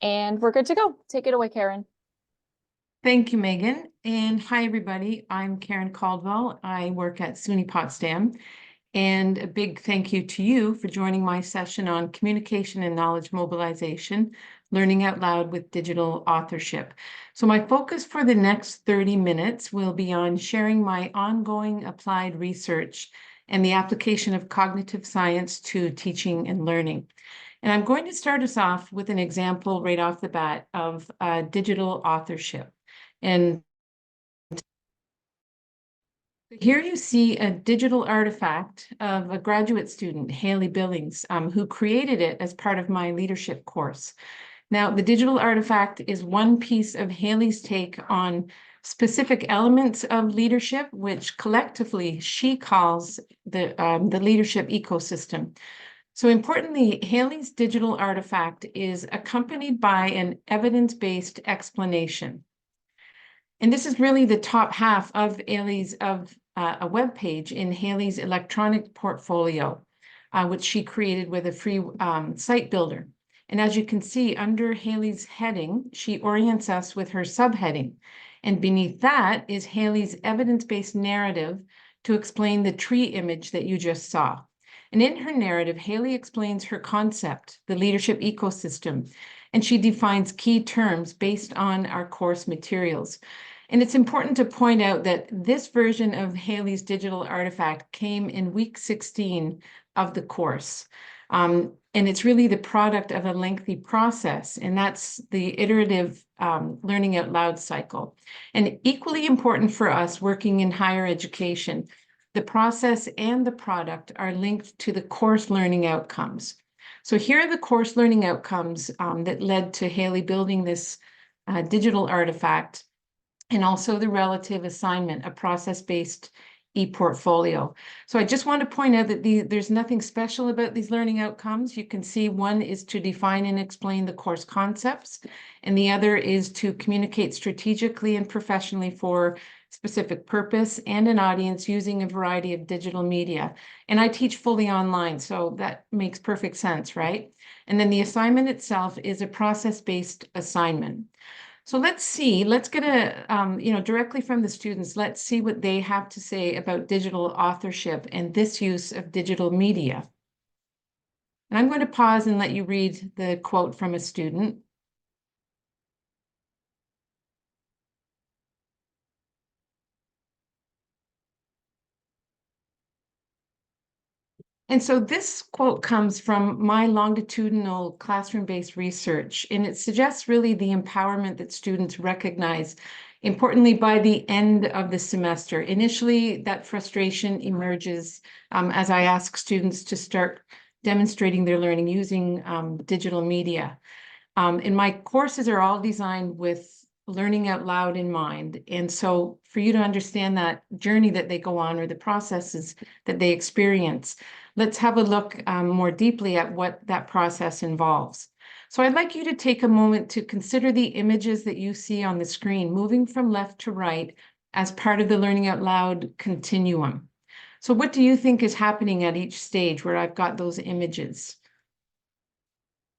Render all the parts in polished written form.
And we're good to go. Take it away, Karen. Thank you, Megan. And hi, everybody. I'm Karen Caldwell. I work at SUNY Potsdam. And a big thank you to you for joining my session on communication and knowledge mobilization, learning out loud with digital authorship. So my focus for the next 30 minutes will be on sharing my ongoing applied research and the application of cognitive science to teaching and learning. And I'm going to start us off with an example right off the bat of digital authorship. And here you see a digital artifact of a graduate student, Haley Billings, who created it as part of my leadership course. Now, the digital artifact is one piece of Haley's take on specific elements of leadership, which collectively she calls the leadership ecosystem. So importantly, Haley's digital artifact is accompanied by an evidence-based explanation. And this is really the top half of a web page in Haley's electronic portfolio, which she created with a free site builder. And as you can see, under Haley's heading, she orients us with her subheading. And beneath that is Haley's evidence-based narrative to explain the tree image that you just saw. And in her narrative, Haley explains her concept, the leadership ecosystem, and she defines key terms based on our course materials. And it's important to point out that this version of Haley's digital artifact came in week 16 of the course. And it's really the product of a lengthy process, and that's the iterative learning out loud cycle. And equally important for us working in higher education, the process and the product are linked to the course learning outcomes. So here are the course learning outcomes that led to Haley building this digital artifact, and also the relative assignment, a process-based e-portfolio. So I just want to point out that there's nothing special about these learning outcomes. You can see one is to define and explain the course concepts, and the other is to communicate strategically and professionally for specific purpose and an audience using a variety of digital media. And I teach fully online, so that makes perfect sense, right? And then the assignment itself is a process-based assignment. So let's get directly from the students, let's see what they have to say about digital authorship and this use of digital media. And I'm going to pause and let you read the quote from a student. And so this quote comes from my longitudinal classroom-based research, and it suggests really the empowerment that students recognize, importantly, by the end of the semester. Initially, that frustration emerges as I ask students to start demonstrating their learning using digital media. And my courses are all designed with learning out loud in mind. And so for you to understand that journey that they go on or the processes that they experience, let's have a look more deeply at what that process involves. So I'd like you to take a moment to consider the images that you see on the screen, moving from left to right as part of the learning out loud continuum. So what do you think is happening at each stage where I've got those images?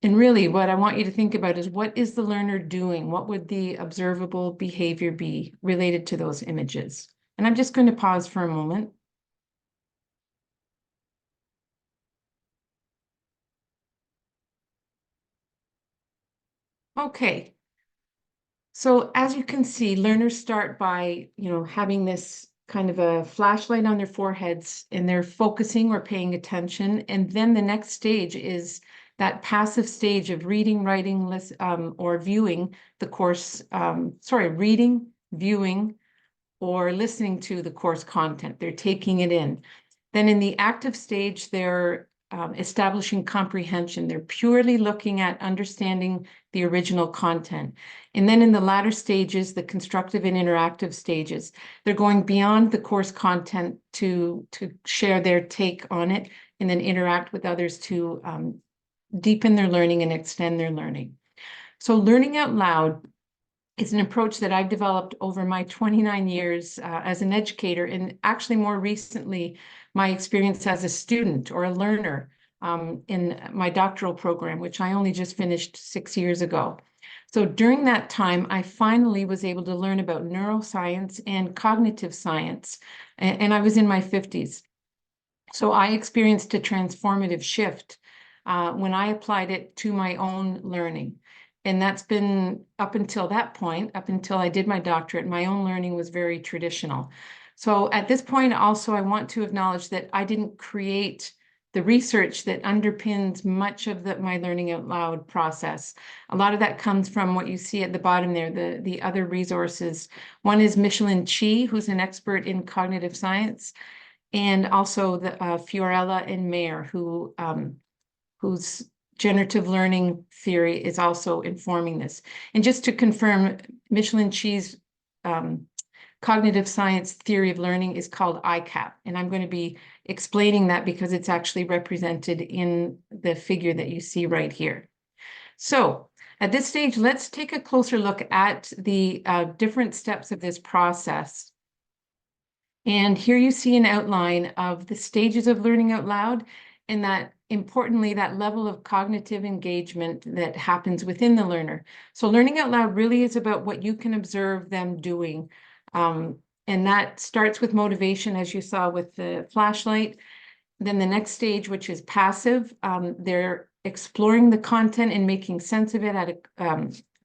And really, what I want you to think about is, what is the learner doing? What would the observable behavior be related to those images? And I'm just going to pause for a moment. Okay. So as you can see, learners start by, having this kind of a flashlight on their foreheads, and they're focusing or paying attention. And then the next stage is that passive stage of reading, writing, or viewing the course, reading, viewing, or listening to the course content. They're taking it in. Then in the active stage, they're establishing comprehension. They're purely looking at understanding the original content. And then in the latter stages, the constructive and interactive stages, they're going beyond the course content to share their take on it, and then interact with others to deepen their learning and extend their learning. So learning out loud is an approach that I've developed over my 29 years as an educator, and actually more recently, my experience as a student or a learner in my doctoral program, which I only just finished 6 years ago. So during that time, I finally was able to learn about neuroscience and cognitive science, and I was in my 50s. So I experienced a transformative shift when I applied it to my own learning. And that's been up until that point, up until I did my doctorate, my own learning was very traditional. So at this point, also, I want to acknowledge that I didn't create the research that underpins much of my learning out loud process. A lot of that comes from what you see at the bottom there, the other resources. One is Michelin Chi, who's an expert in cognitive science, and also the Fiorella and Mayer, whose generative learning theory is also informing this. And just to confirm, Michelin Chi's cognitive science theory of learning is called ICAP. And I'm going to be explaining that because it's actually represented in the figure that you see right here. So at this stage, let's take a closer look at the different steps of this process. And here you see an outline of the stages of learning out loud, and that importantly, that level of cognitive engagement that happens within the learner. So learning out loud really is about what you can observe them doing. And that starts with motivation, as you saw with the flashlight. Then the next stage, which is passive, they're exploring the content and making sense of it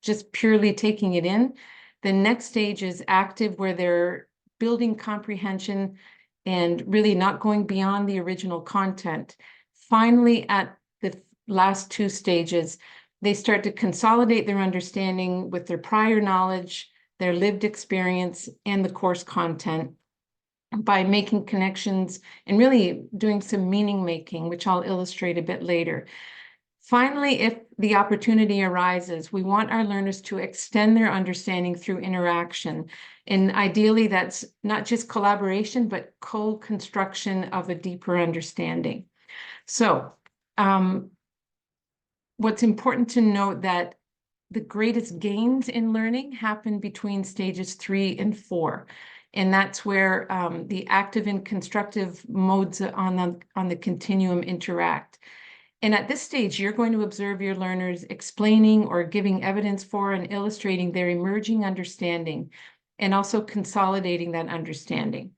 just purely taking it in. The next stage is active, where they're building comprehension and really not going beyond the original content. Finally, at the last two stages, they start to consolidate their understanding with their prior knowledge, their lived experience, and the course content by making connections and really doing some meaning making, which I'll illustrate a bit later. Finally, if the opportunity arises, we want our learners to extend their understanding through interaction. And ideally, that's not just collaboration, but co-construction of a deeper understanding. So what's important to note that the greatest gains in learning happen between stages 3 and 4. And that's where the active and constructive modes on the continuum interact. And at this stage, you're going to observe your learners explaining or giving evidence for and illustrating their emerging understanding, and also consolidating that understanding.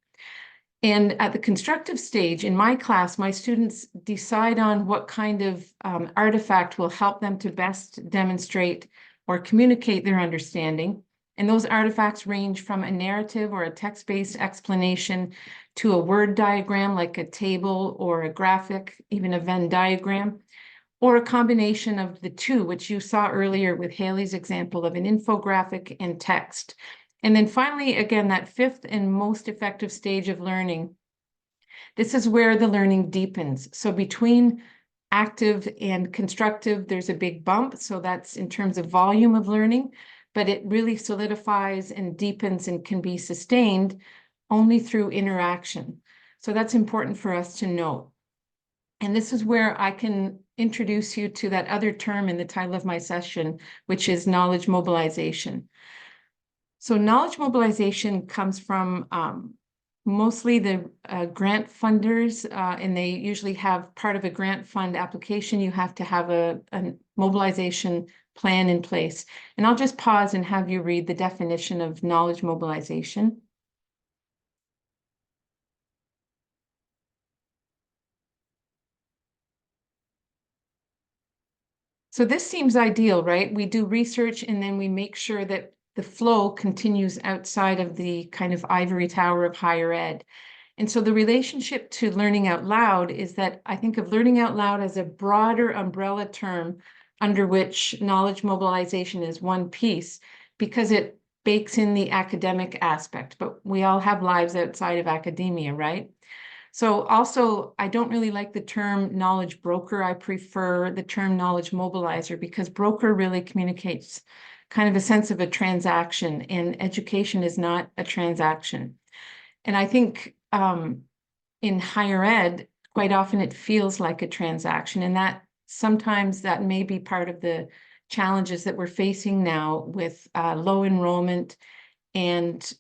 And at the constructive stage, in my class, my students decide on what kind of artifact will help them to best demonstrate or communicate their understanding. And those artifacts range from a narrative or a text-based explanation to a word diagram like a table or a graphic, even a Venn diagram, or a combination of the two, which you saw earlier with Haley's example of an infographic and text. And then finally, again, that fifth and most effective stage of learning, this is where the learning deepens. So between active and constructive, there's a big bump. So that's in terms of volume of learning, but it really solidifies and deepens and can be sustained only through interaction. So that's important for us to note. And this is where I can introduce you to that other term in the title of my session, which is knowledge mobilization. So knowledge mobilization comes from mostly the grant funders, and they usually have part of a grant fund application. You have to have a mobilization plan in place. And I'll just pause and have you read the definition of knowledge mobilization. So this seems ideal, right? We do research and then we make sure that the flow continues outside of the kind of ivory tower of higher ed. And so the relationship to learning out loud is that I think of learning out loud as a broader umbrella term under which knowledge mobilization is one piece, because it bakes in the academic aspect, but we all have lives outside of academia, right? So also, I don't really like the term knowledge broker. I prefer the term knowledge mobilizer, because broker really communicates kind of a sense of a transaction, and education is not a transaction. And I think in higher ed, quite often it feels like a transaction, and that sometimes that may be part of the challenges that we're facing now with low enrollment and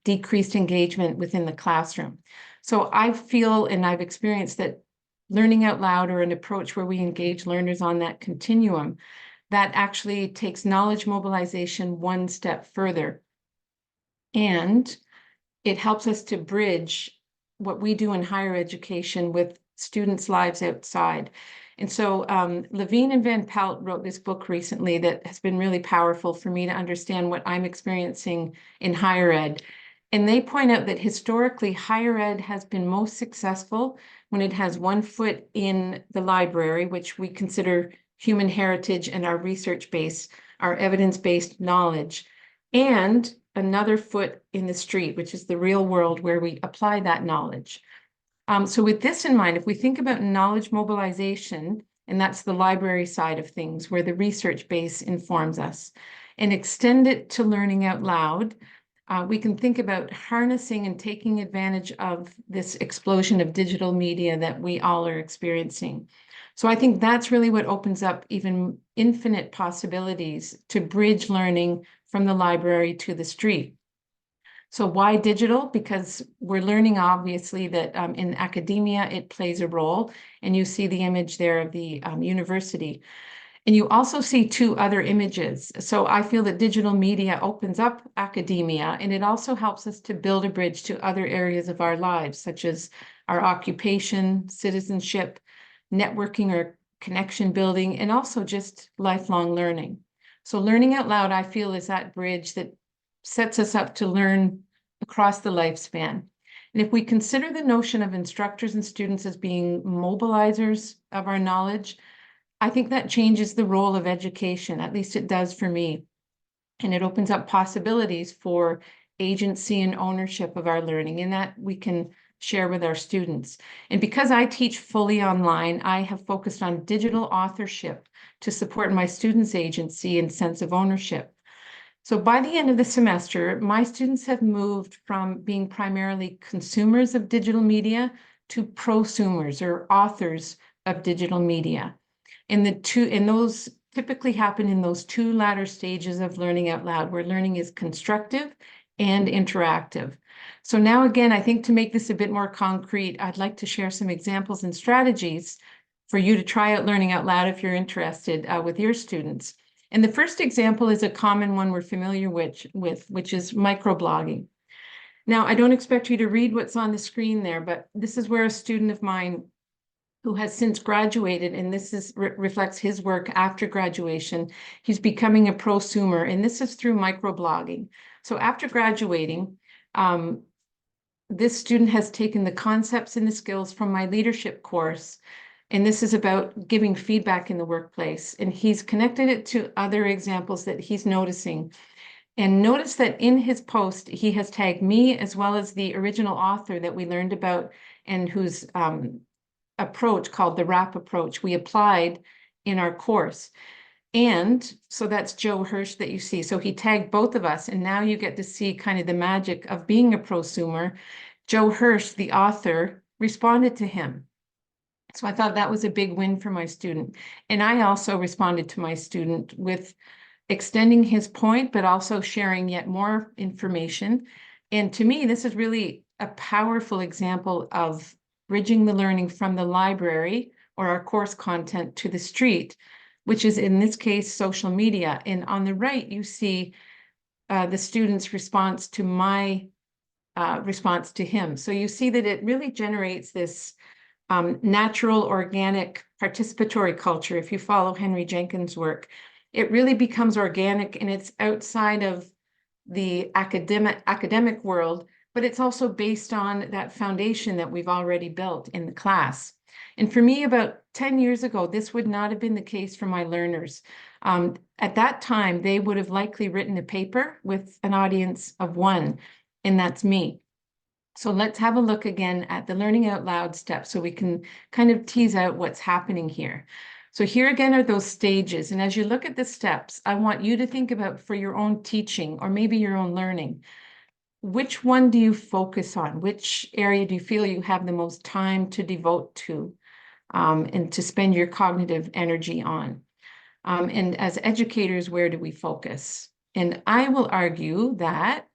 decreased engagement within the classroom. So I feel, and I've experienced, that learning out loud, or an approach where we engage learners on that continuum, that actually takes knowledge mobilization one step further. And it helps us to bridge what we do in higher education with students' lives outside. And so Levine and Van Pelt wrote this book recently that has been really powerful for me to understand what I'm experiencing in higher ed. And they point out that historically, higher ed has been most successful when it has one foot in the library, which we consider human heritage and our research base, our evidence-based knowledge, and another foot in the street, which is the real world where we apply that knowledge. So with this in mind, if we think about knowledge mobilization, and that's the library side of things, where the research base informs us, and extend it to learning out loud, we can think about harnessing and taking advantage of this explosion of digital media that we all are experiencing. So I think that's really what opens up even infinite possibilities to bridge learning from the library to the street. So why digital? Because we're learning, obviously, that in academia, it plays a role. And you see the image there of the university. And you also see two other images. So I feel that digital media opens up academia, and it also helps us to build a bridge to other areas of our lives, such as our occupation, citizenship, networking or connection building, and also just lifelong learning. So learning out loud, I feel, is that bridge that sets us up to learn across the lifespan. And if we consider the notion of instructors and students as being mobilizers of our knowledge, I think that changes the role of education, at least it does for me. And it opens up possibilities for agency and ownership of our learning, and that we can share with our students. And because I teach fully online, I have focused on digital authorship to support my students' agency and sense of ownership. So by the end of the semester, my students have moved from being primarily consumers of digital media to prosumers or authors of digital media. And those typically happen in those two latter stages of learning out loud, where learning is constructive and interactive. So now, again, I think to make this a bit more concrete, I'd like to share some examples and strategies for you to try out learning out loud if you're interested with your students. And the first example is a common one we're familiar with, which is microblogging. Now, I don't expect you to read what's on the screen there, but this is where a student of mine who has since graduated, and this reflects his work after graduation, he's becoming a prosumer, and this is through microblogging. So after graduating, this student has taken the concepts and the skills from my leadership course, and this is about giving feedback in the workplace. And he's connected it to other examples that he's noticing. And notice that in his post, he has tagged me as well as the original author that we learned about and whose approach called the RAP approach we applied in our course. And so that's Joe Hirsch that you see. So he tagged both of us, and now you get to see kind of the magic of being a prosumer. Joe Hirsch, the author, responded to him. So I thought that was a big win for my student. And I also responded to my student with extending his point, but also sharing yet more information. And to me, this is really a powerful example of bridging the learning from the library or our course content to the street, which is in this case, social media. And on the right, you see the student's response to my response to him. So you see that it really generates this natural, organic, participatory culture. If you follow Henry Jenkins' work, it really becomes organic, and it's outside of the academic world, but it's also based on that foundation that we've already built in the class. And for me, about 10 years ago, this would not have been the case for my learners. At that time, they would have likely written a paper with an audience of one, and that's me. So let's have a look again at the learning out loud steps so we can kind of tease out what's happening here. So here again are those stages. And as you look at the steps, I want you to think about for your own teaching or maybe your own learning, which one do you focus on? Which area do you feel you have the most time to devote to and to spend your cognitive energy on? And as educators, where do we focus? And I will argue that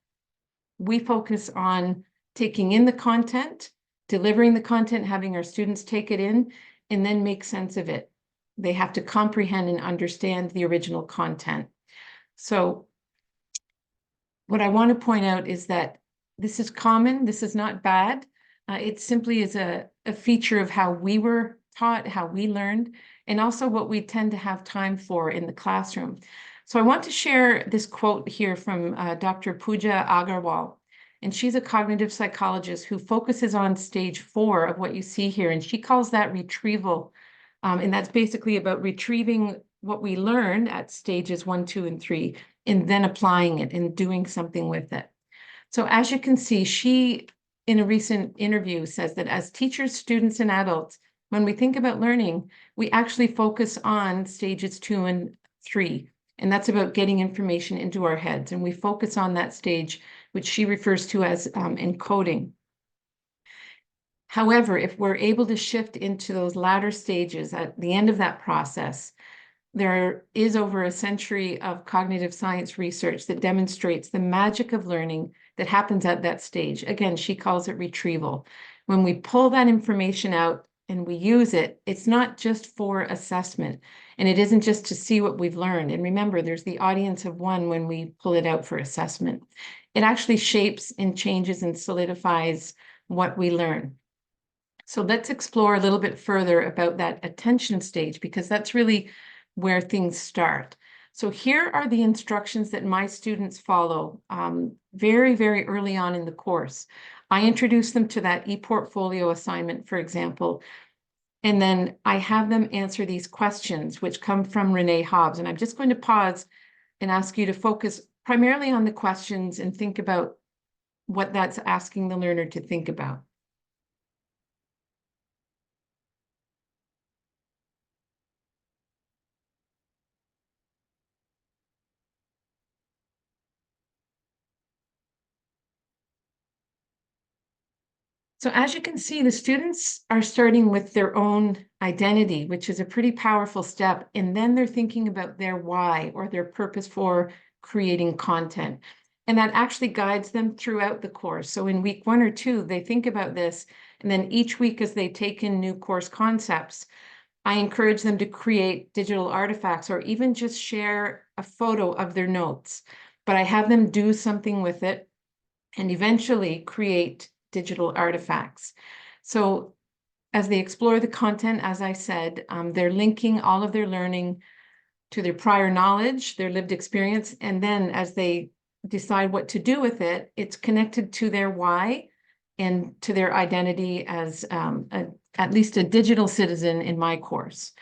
we focus on taking in the content delivering the content, having our students take it in, and then make sense of it. They have to comprehend and understand the original content. So what I want to point out is that this is common. This is not bad. It simply is a feature of how we were taught, how we learned, and also what we tend to have time for in the classroom. So I want to share this quote here from Dr. Pooja Agarwal. And she's a cognitive psychologist who focuses on stage 4 of what you see here. And she calls that retrieval. And that's basically about retrieving what we learned at stages 1, 2, and 3, and then applying it and doing something with it. So as you can see, she, in a recent interview, says that as teachers, students, and adults, when we think about learning, we actually focus on stages 2 and 3. And that's about getting information into our heads. And we focus on that stage, which she refers to as encoding. However, if we're able to shift into those latter stages at the end of that process, there is over a century of cognitive science research that demonstrates the magic of learning that happens at that stage. Again, she calls it retrieval. When we pull that information out and we use it, it's not just for assessment, and it isn't just to see what we've learned. And remember, there's the audience of one when we pull it out for assessment. It actually shapes and changes and solidifies what we learn. So let's explore a little bit further about that attention stage, because that's really where things start. So here are the instructions that my students follow very, very early on in the course. I introduce them to that ePortfolio assignment, for example, and then I have them answer these questions, which come from Renee Hobbs. And I'm just going to pause and ask you to focus primarily on the questions and think about what that's asking the learner to think about. So as you can see, the students are starting with their own identity, which is a pretty powerful step. And then they're thinking about their why or their purpose for creating content. And that actually guides them throughout the course. So in week 1 or 2, they think about this. And then each week as they take in new course concepts, I encourage them to create digital artifacts or even just share a photo of their notes. But I have them do something with it and eventually create digital artifacts. So as they explore the content, as I said, they're linking all of their learning to their prior knowledge, their lived experience, and then as they decide what to do with it, it's connected to their why and to their identity as at least a digital citizen in my course.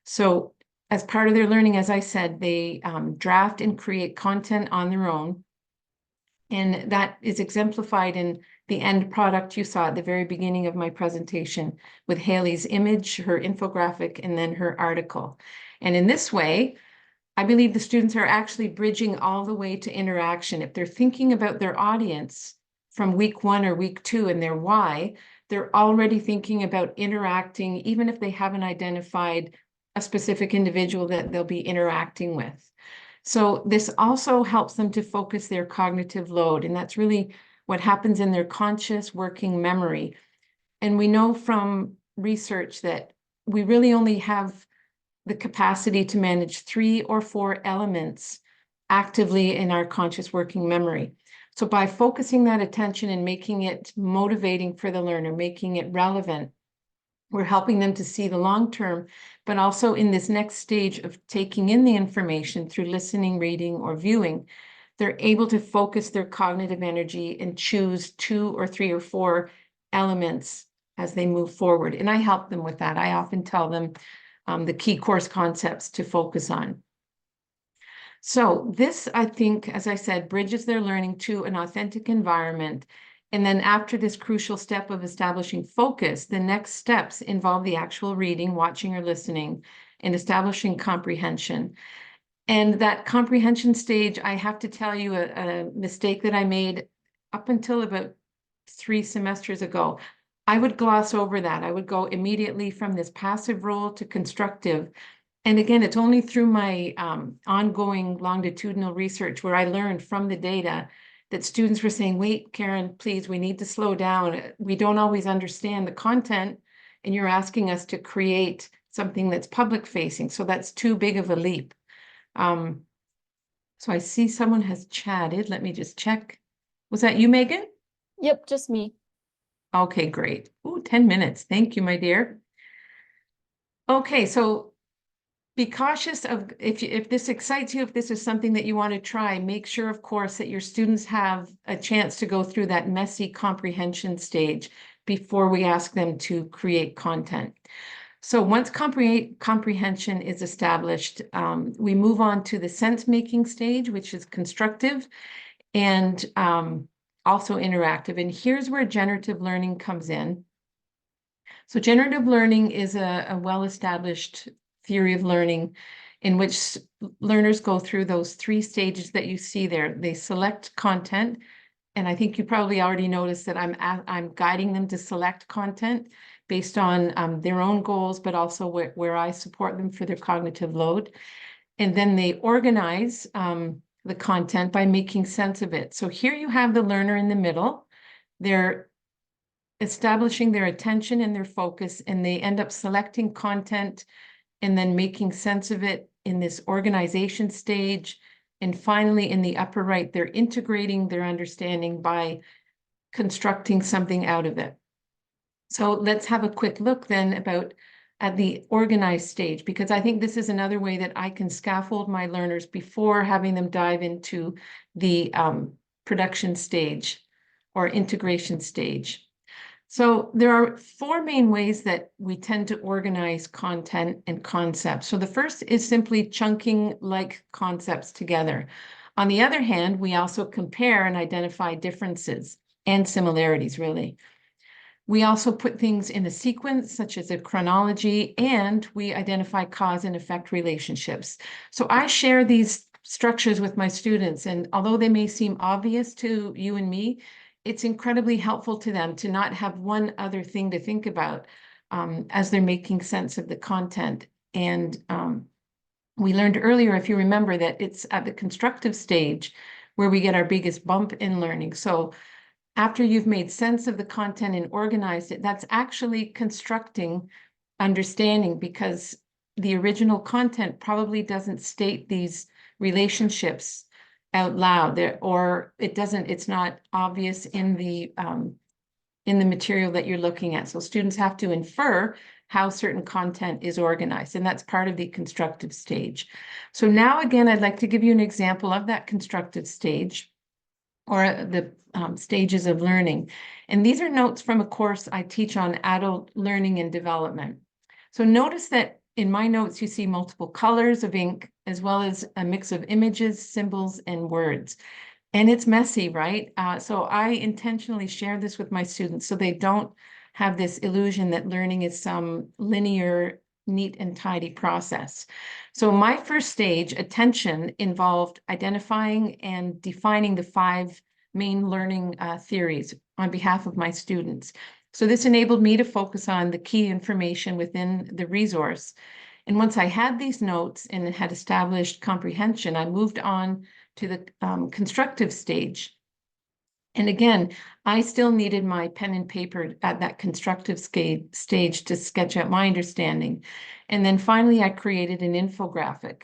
So as part of their learning, as I said, they draft and create content on their own. And that is exemplified in the end product you saw at the very beginning of my presentation with Haley's image, her infographic, and then her article. And in this way, I believe the students are actually bridging all the way to interaction. If they're thinking about their audience from week 1 or week 2 and their why, they're already thinking about interacting, even if they haven't identified a specific individual that they'll be interacting with. So this also helps them to focus their cognitive load, and that's really what happens in their conscious working memory. And we know from research that we really only have the capacity to manage 3 or 4 elements actively in our conscious working memory. So by focusing that attention and making it motivating for the learner, making it relevant, we're helping them to see the long term, but also in this next stage of taking in the information through listening, reading, or viewing, they're able to focus their cognitive energy and choose 2 or 3 or 4 elements as they move forward. And I help them with that. I often tell them the key course concepts to focus on. So this, I think, as I said, bridges their learning to an authentic environment. And then after this crucial step of establishing focus, the next steps involve the actual reading, watching, or listening, and establishing comprehension. And that comprehension stage, I have to tell you a mistake that I made up until about 3 semesters ago. I would gloss over that. I would go immediately from this passive role to constructive. And again, it's only through my ongoing longitudinal research where I learned from the data that students were saying, wait, Karen, please, we need to slow down. We don't always understand the content, and you're asking us to create something that's public facing. So that's too big of a leap. So I see someone has chatted. Let me just check. Was that you, Megan? Yep, just me. Okay, great. Oh, 10 minutes. Thank you, my dear. Okay, so be cautious of if this excites you, if this is something that you want to try, make sure, of course, that your students have a chance to go through that messy comprehension stage before we ask them to create content. So once comprehension is established, we move on to the sense-making stage, which is constructive and also interactive. And here's where generative learning comes in. So generative learning is a well-established theory of learning in which learners go through those 3 stages that you see there. They select content, and I think you probably already noticed that I'm guiding them to select content based on their own goals, but also where I support them for their cognitive load. And then they organize the content by making sense of it. So here you have the learner in the middle. They're establishing their attention and their focus, and they end up selecting content and then making sense of it in this organization stage. And finally, in the upper right, they're integrating their understanding by constructing something out of it. So let's have a quick look then at the organized stage, because I think this is another way that I can scaffold my learners before having them dive into the production stage or integration stage. So there are 4 main ways that we tend to organize content and concepts. So the first is simply chunking like concepts together. On the other hand, we also compare and identify differences and similarities, really. We also put things in a sequence, such as a chronology, and we identify cause and effect relationships. So I share these structures with my students, and although they may seem obvious to you and me, it's incredibly helpful to them to not have one other thing to think about as they're making sense of the content. And we learned earlier, if you remember, that it's at the constructive stage where we get our biggest bump in learning. So after you've made sense of the content and organized it, that's actually constructing understanding, because the original content probably doesn't state these relationships out loud there, or it's not obvious in the material that you're looking at. So students have to infer how certain content is organized, and that's part of the constructive stage. So now again, I'd like to give you an example of that constructive stage, or the stages of learning. And these are notes from a course I teach on adult learning and development. So notice that in my notes, you see multiple colors of ink, as well as a mix of images, symbols, and words. And it's messy, right? So I intentionally share this with my students so they don't have this illusion that learning is some linear, neat and tidy process. So my first stage, attention, involved identifying and defining the 5 main learning theories on behalf of my students. So this enabled me to focus on the key information within the resource. And once I had these notes and had established comprehension, I moved on to the constructive stage. And again, I still needed my pen and paper at that constructive stage to sketch out my understanding. And then finally, I created an infographic.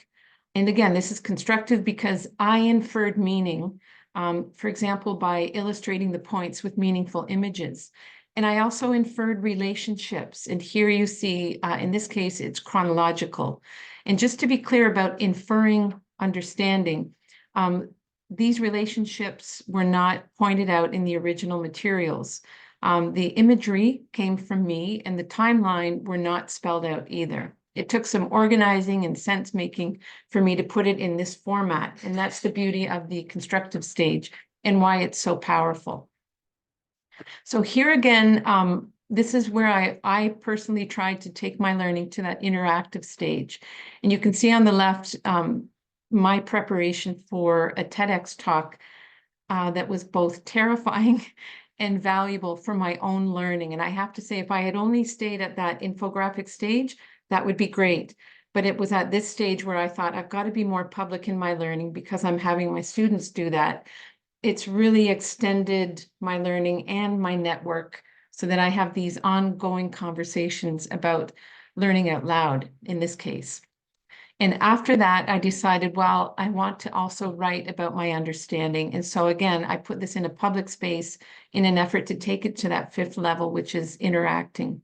And again, this is constructive because I inferred meaning, for example, by illustrating the points with meaningful images. And I also inferred relationships. And here you see, in this case, it's chronological. And just to be clear about inferring understanding, these relationships were not pointed out in the original materials. The imagery came from me, and the timeline were not spelled out either. It took some organizing and sense making for me to put it in this format. And that's the beauty of the constructive stage and why it's so powerful. So here again, this is where I personally tried to take my learning to that interactive stage. And you can see on the left, my preparation for a TEDx talk that was both terrifying and valuable for my own learning. And I have to say, if I had only stayed at that infographic stage, that would be great. But it was at this stage where I thought, I've got to be more public in my learning because I'm having my students do that. it's really extended my learning and my network so that I have these ongoing conversations about learning out loud in this case. And after that, I decided, well, I want to also write about my understanding. And so again, I put this in a public space in an effort to take it to that fifth level, which is interacting.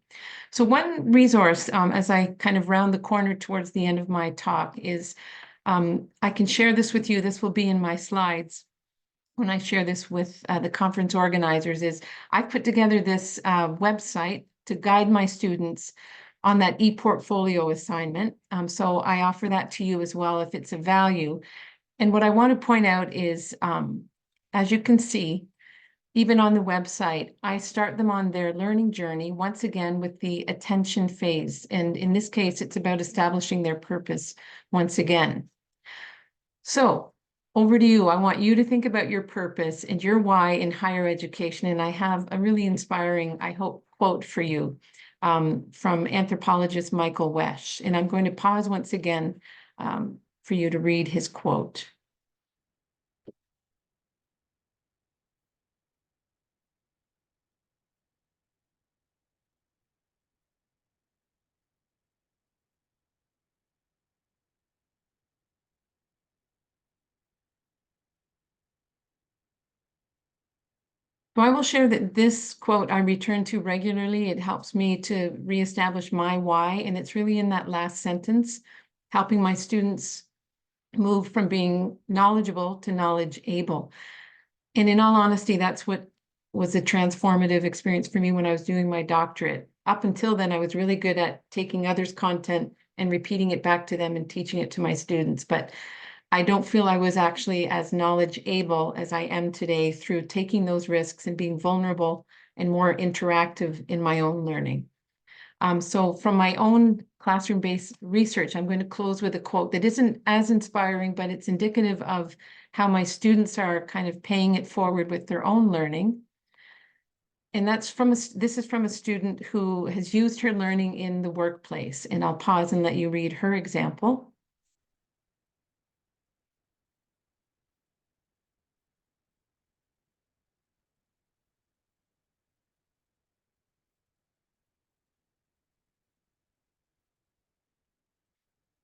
So one resource, as I kind of round the corner towards the end of my talk, is I can share this with you. This will be in my slides when I share this with the conference organizers, is I put together this website to guide my students on that e-portfolio assignment. So I offer that to you as well if it's of value. And what I want to point out is, as you can see, even on the website, I start them on their learning journey, once again, with the attention phase. And in this case, it's about establishing their purpose once again. So over to you. I want you to think about your purpose and your why in higher education. And I have a really inspiring, I hope, quote for you from anthropologist Michael Wesch. And I'm going to pause once again for you to read his quote. So I will share that this quote I return to regularly. It helps me to reestablish my why. And it's really in that last sentence, helping my students move from being knowledgeable to knowledge able. And in all honesty, that's what was a transformative experience for me when I was doing my doctorate. Up until then, I was really good at taking others' content and repeating it back to them and teaching it to my students. But I don't feel I was actually as knowledge able as I am today through taking those risks and being vulnerable and more interactive in my own learning. So from my own classroom-based research, I'm going to close with a quote that isn't as inspiring, but it's indicative of how my students are kind of paying it forward with their own learning. And this is from a student who has used her learning in the workplace. And I'll pause and let you read her example.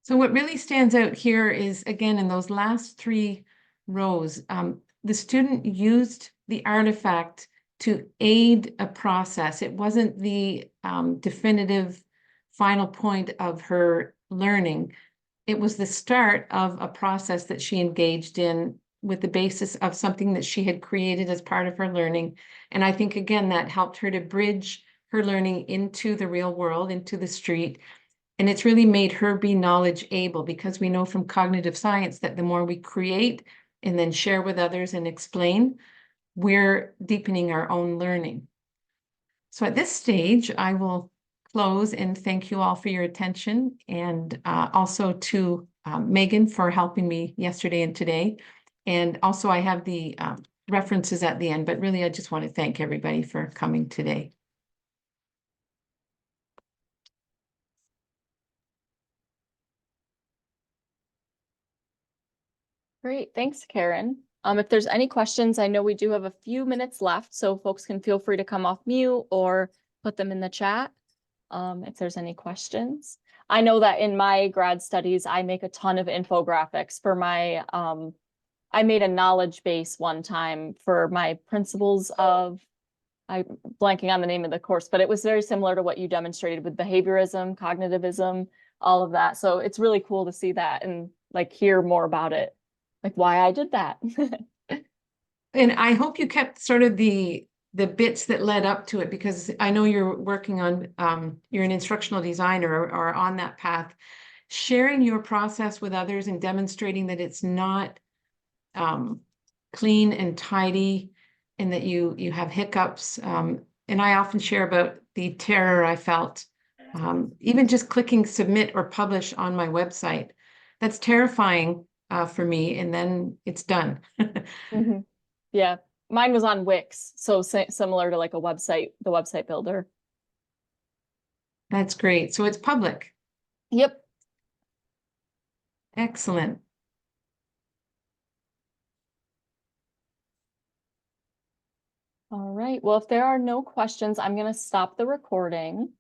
So what really stands out here is, again, in those last three rows, the student used the artifact to aid a process. It wasn't the definitive final point of her learning. It was the start of a process that she engaged in with the basis of something that she had created as part of her learning. And I think, again, that helped her to bridge her learning into the real world, into the street. And it's really made her be knowledge able, because we know from cognitive science that the more we create and then share with others and explain, we're deepening our own learning. So at this stage, I will close and thank you all for your attention, and also to Megan for helping me yesterday and today. And also I have the references at the end, but really I just want to thank everybody for coming today. Great, thanks, Karen. If there's any questions, I know we do have a few minutes left, so folks can feel free to come off mute or put them in the chat if there's any questions. I know that in my grad studies, I make a ton of infographics for my, I made a knowledge base one time for my principles of, I'm blanking on the name of the course, but it was very similar to what you demonstrated with behaviorism, cognitivism, all of that. So it's really cool to see that and like hear more about it, like why I did that. And I hope you kept sort of the bits that led up to it, because I know you're working on, you're an instructional designer or on that path. Sharing your process with others and demonstrating that it's not clean and tidy, and that you have hiccups. And I often share about the terror I felt, even just clicking submit or publish on my website. That's terrifying for me, and then it's done. Mhm. Yeah, mine was on Wix, so similar to like a website, the website builder. That's great. So it's public. Yep. Excellent. All right, well, if there are no questions, I'm gonna stop the recording.